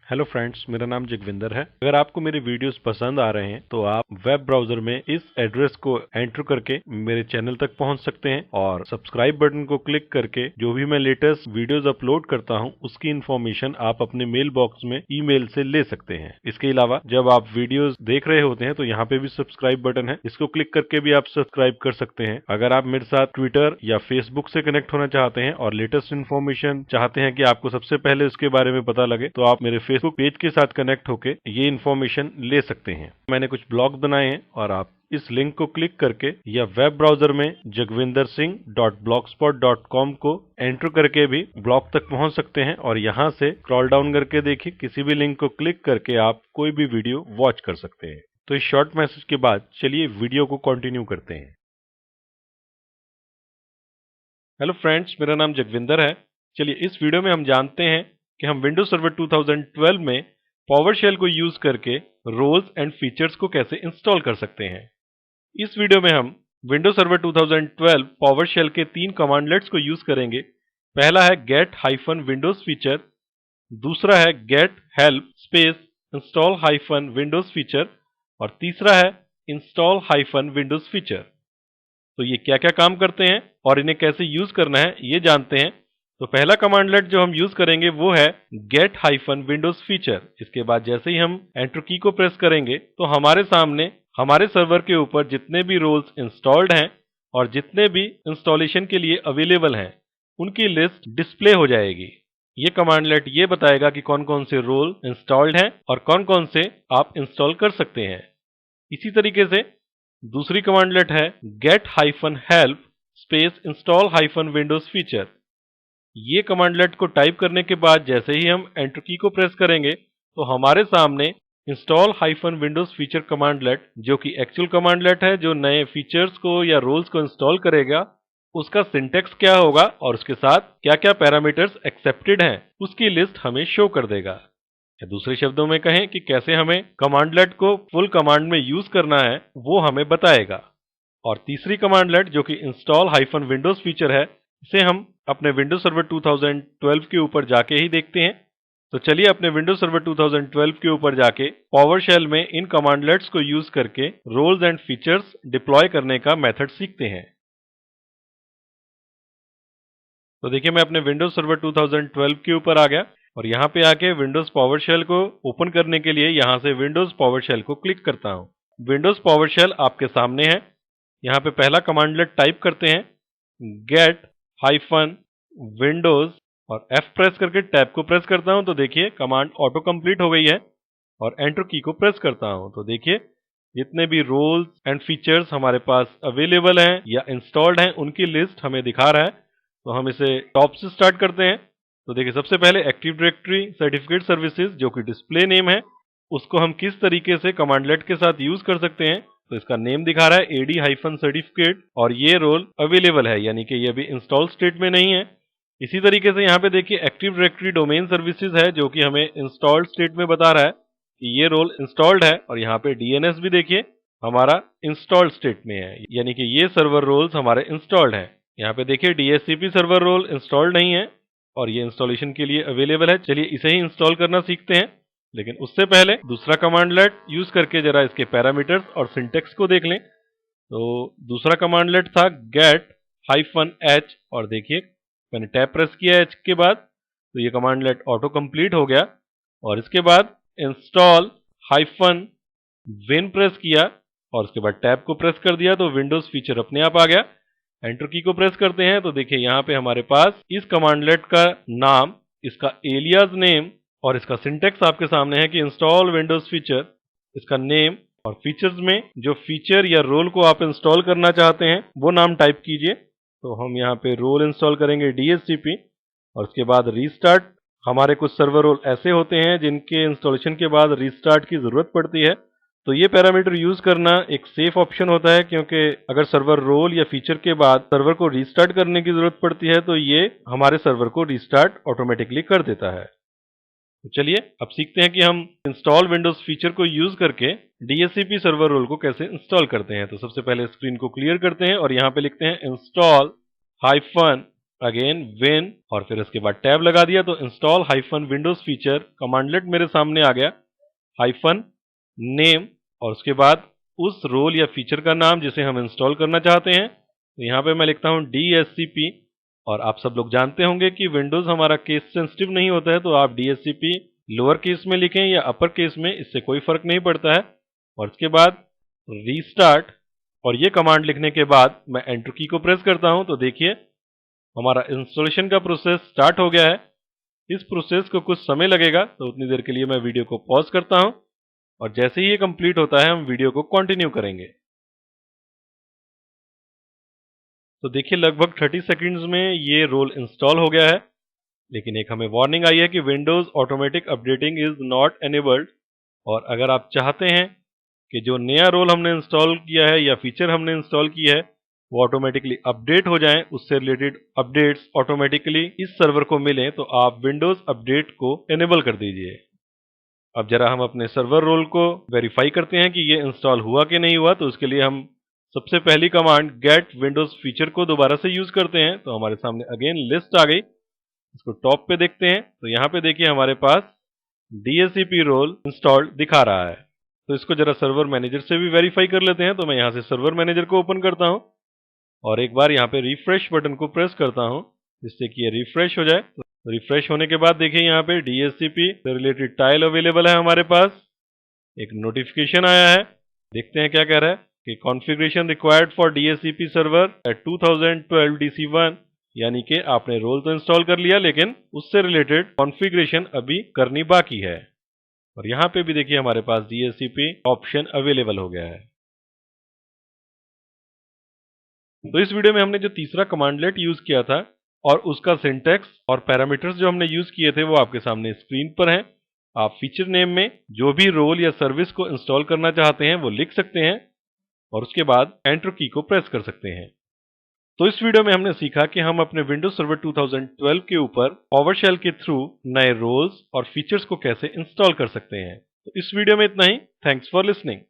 Hello friends, मेरा नाम जगविंदर है। अगर आपको मेरे वीडियोस पसंद आ रहे हैं तो आप वेब ब्राउजर में इस एड्रेस को एंटर करके मेरे चैनल तक पहुंच सकते हैं और सब्सक्राइब बटन को क्लिक करके जो भी मैं लेटेस्ट वीडियोस अपलोड करता हूं उसकी इन्फॉर्मेशन आप अपने मेल बॉक्स में ईमेल से ले सकते हैं। इसके अलावा जब आप वीडियोस देख रहे होते हैं तो यहाँ पे भी सब्सक्राइब बटन है, इसको क्लिक करके भी आप सब्सक्राइब कर सकते हैं। अगर आप मेरे साथ ट्विटर या फेसबुक से कनेक्ट होना चाहते हैं और लेटेस्ट इन्फॉर्मेशन चाहते हैं कि आपको सबसे पहले उसके बारे में पता लगे तो आप मेरे फेसबुक पेज के साथ कनेक्ट होके ये इन्फॉर्मेशन ले सकते हैं। मैंने कुछ ब्लॉग बनाए हैं और आप इस लिंक को क्लिक करके या वेब ब्राउजर में jagvindarsingh.blogspot.com को एंटर करके भी ब्लॉग तक पहुंच सकते हैं और यहां से स्क्रॉल डाउन करके देखिए किसी भी लिंक को क्लिक करके आप कोई भी वीडियो वॉच कर सकते हैं। तो इस शॉर्ट मैसेज के बाद चलिए वीडियो को कंटिन्यू करते हैं। हेलो फ्रेंड्स, मेरा नाम जगविंदर है। चलिए इस वीडियो में हम जानते हैं कि हम विंडोज सर्वर 2012 में पावरशेल को यूज करके रोल्स एंड फीचर्स को कैसे इंस्टॉल कर सकते हैं। इस वीडियो में हम विंडोज सर्वर 2012 पावरशेल के 3 कमांडलेट्स को यूज करेंगे। पहला है get-windows फीचर, दूसरा है get help space install-windows feature और तीसरा है install-windows फीचर। तो ये क्या क्या काम करते हैं और इन्हें कैसे यूज करना है ये जानते हैं। तो पहला कमांडलेट जो हम यूज करेंगे वो है get-windows फीचर। इसके बाद जैसे ही हम एंटर की को प्रेस करेंगे तो हमारे सामने हमारे सर्वर के ऊपर जितने भी रोल्स इंस्टॉल्ड हैं और जितने भी इंस्टॉलेशन के लिए अवेलेबल हैं उनकी लिस्ट डिस्प्ले हो जाएगी। ये कमांडलेट ये बताएगा कि कौन कौन से रोल इंस्टॉल्ड हैं और कौन कौन से आप इंस्टॉल कर सकते हैं। इसी तरीके से दूसरी कमांडलेट है get-help space install-windows फीचर। ये कमांडलेट को टाइप करने के बाद जैसे ही हम एंटर की को प्रेस करेंगे तो हमारे सामने install-windows फीचर कमांडलेट, जो कि एक्चुअल कमांडलेट है जो नए फीचर्स को या रोल्स को इंस्टॉल करेगा, उसका सिंटेक्स क्या होगा और उसके साथ क्या क्या पैरामीटर्स एक्सेप्टेड हैं उसकी लिस्ट हमें शो कर देगा। या दूसरे शब्दों में कहें कि कैसे हमें कमांडलेट को फुल कमांड में यूज करना है वो हमें बताएगा। और तीसरी कमांडलेट जो कि install-windows फीचर है, इसे हम अपने विंडोज सर्वर 2012 के ऊपर जाके ही देखते हैं। तो चलिए अपने विंडोज सर्वर 2012 के ऊपर जाके पावरशेल में इन कमांडलेट्स को यूज करके रोल्स एंड फीचर्स डिप्लॉय करने का मेथड सीखते हैं। तो देखिए मैं अपने विंडोज सर्वर 2012 के ऊपर आ गया और यहाँ पे आके विंडोज पावरशेल को ओपन करने के लिए यहाँ से विंडोज पावरशेल को क्लिक करता हूँ। विंडोज पावरशेल आपके सामने है। यहाँ पे पहला कमांडलेट टाइप करते हैं get-windows और F प्रेस करके टैब को प्रेस करता हूं तो देखिए कमांड ऑटो कंप्लीट हो गई है और एंटर की को प्रेस करता हूं तो देखिए जितने भी रोल्स एंड फीचर्स हमारे पास अवेलेबल हैं या इंस्टॉल्ड हैं उनकी लिस्ट हमें दिखा रहा है। तो हम इसे टॉप से स्टार्ट करते हैं। तो देखिए सबसे पहले एक्टिव डायरेक्टरी सर्टिफिकेट सर्विसेज जो कि डिस्प्ले नेम है, उसको हम किस तरीके से कमांडलेट के साथ यूज कर सकते हैं। तो इसका नेम दिखा रहा है AD-सर्टिफिकेट और ये रोल अवेलेबल है, यानी कि ये अभी इंस्टॉल स्टेट में नहीं है। इसी तरीके से यहाँ पे देखिए एक्टिव डायरेक्टरी डोमेन सर्विसेज है जो कि हमें इंस्टॉल्ड स्टेट में बता रहा है कि ये रोल इंस्टॉल्ड है और यहाँ पे DNS भी देखिए हमारा इंस्टॉल्ड स्टेट में है, यानी कि ये सर्वर रोल्स हमारे इंस्टॉल्ड हैं। यहाँ पे देखिए DHCP सर्वर रोल इंस्टॉल्ड नहीं है और ये इंस्टॉलेशन के लिए अवेलेबल है। चलिए इसे ही इंस्टॉल करना सीखते हैं, लेकिन उससे पहले दूसरा कमांडलेट यूज करके जरा इसके पैरामीटर्स और सिंटेक्स को देख लें। तो दूसरा कमांडलेट था get-h और देखिए मैंने टैब प्रेस किया h के बाद तो ये कमांडलेट ऑटो कंप्लीट हो गया और इसके बाद install-win प्रेस किया और उसके बाद टैब को प्रेस कर दिया तो विंडोज फीचर अपने आप आ गया। एंटर की को प्रेस करते हैं तो देखिए यहाँ पे हमारे पास इस कमांडलेट का नाम, इसका एलियास नेम और इसका सिंटेक्स आपके सामने है कि इंस्टॉल विंडोज फीचर, इसका नेम और फीचर्स में जो फीचर या रोल को आप इंस्टॉल करना चाहते हैं वो नाम टाइप कीजिए। तो हम यहाँ पे रोल इंस्टॉल करेंगे DHCP और उसके बाद रीस्टार्ट। हमारे कुछ सर्वर रोल ऐसे होते हैं जिनके इंस्टॉलेशन के बाद रीस्टार्ट की जरूरत पड़ती है, तो ये पैरामीटर यूज करना एक सेफ ऑप्शन होता है, क्योंकि अगर सर्वर रोल या फीचर के बाद सर्वर को रीस्टार्ट करने की जरूरत पड़ती है तो ये हमारे सर्वर को रीस्टार्ट ऑटोमेटिकली कर देता है। तो चलिए अब सीखते हैं कि हम इंस्टॉल विंडोज फीचर को यूज करके DHCP सर्वर रोल को कैसे इंस्टॉल करते हैं। तो सबसे पहले स्क्रीन को क्लियर करते हैं और यहाँ पे लिखते हैं install-win अगेन विन और फिर उसके बाद टैब लगा दिया तो इंस्टॉल हाइफन विंडोज फीचर कमांडलेट मेरे सामने आ गया, हाइफन नेम और उसके बाद उस रोल या फीचर का नाम जिसे हम इंस्टॉल करना चाहते हैं। तो यहाँ पे मैं लिखता हूँ DHCP और आप सब लोग जानते होंगे कि विंडोज हमारा केस सेंसिटिव नहीं होता है, तो आप DHCP लोअर केस में लिखें या अपर केस में, इससे कोई फर्क नहीं पड़ता है। और इसके बाद रीस्टार्ट और ये कमांड लिखने के बाद मैं एंटर की को प्रेस करता हूं तो देखिए हमारा इंस्टॉलेशन का प्रोसेस स्टार्ट हो गया है। इस प्रोसेस को कुछ समय लगेगा, तो उतनी देर के लिए मैं वीडियो को पॉज करता हूं और जैसे ही ये कंप्लीट होता है हम वीडियो को कंटिन्यू करेंगे। तो देखिए लगभग 30 सेकंड्स में ये रोल इंस्टॉल हो गया है, लेकिन एक हमें वार्निंग आई है कि Windows automatic updating is not enabled. और अगर आप चाहते हैं कि जो नया रोल हमने इंस्टॉल किया है या फीचर हमने इंस्टॉल की है वो ऑटोमेटिकली अपडेट हो जाएं, उससे रिलेटेड अपडेट्स ऑटोमेटिकली इस सर्वर को मिलें, तो आप विंडोज अपडेट को एनेबल कर दीजिए। अब जरा हम अपने सर्वर रोल को वेरीफाई करते हैं कि ये इंस्टॉल हुआ कि नहीं हुआ। तो उसके लिए हम सबसे पहली कमांड गेट विंडोज फीचर को दोबारा से यूज करते हैं। तो हमारे सामने अगेन लिस्ट आ गई, इसको टॉप पे देखते हैं तो यहाँ पे देखिए हमारे पास DHCP रोल इंस्टॉल्ड दिखा रहा है। तो इसको जरा सर्वर मैनेजर से भी वेरीफाई कर लेते हैं। तो मैं यहाँ से सर्वर मैनेजर को ओपन करता हूँ और एक बार यहाँ पे रिफ्रेश बटन को प्रेस करता हूँ जिससे कि ये रिफ्रेश हो जाए। तो रिफ्रेश होने के बाद देखिए यहाँ पे DHCP से रिलेटेड टाइल अवेलेबल है हमारे पास। एक नोटिफिकेशन आया है, देखते हैं क्या कह रहा है कि configuration required for DHCP server at 2012 DC1, यानी कि आपने रोल तो इंस्टॉल कर लिया लेकिन उससे रिलेटेड कॉन्फ़िगरेशन अभी करनी बाकी है। और यहाँ पे भी देखिए हमारे पास DHCP ऑप्शन अवेलेबल हो गया है। तो इस वीडियो में हमने जो तीसरा कमांडलेट यूज किया था और उसका सिंटैक्स और पैरामीटर्स जो हमने यूज किए थे वो आपके सामने स्क्रीन पर हैं। आप फीचर नेम में जो भी रोल या सर्विस को इंस्टॉल करना चाहते हैं वो लिख सकते हैं और उसके बाद एंटर की को प्रेस कर सकते हैं। तो इस वीडियो में हमने सीखा कि हम अपने विंडोज सर्वर 2012 के ऊपर पावरशेल के थ्रू नए रोल्स और फीचर्स को कैसे इंस्टॉल कर सकते हैं। तो इस वीडियो में इतना ही। Thanks for listening.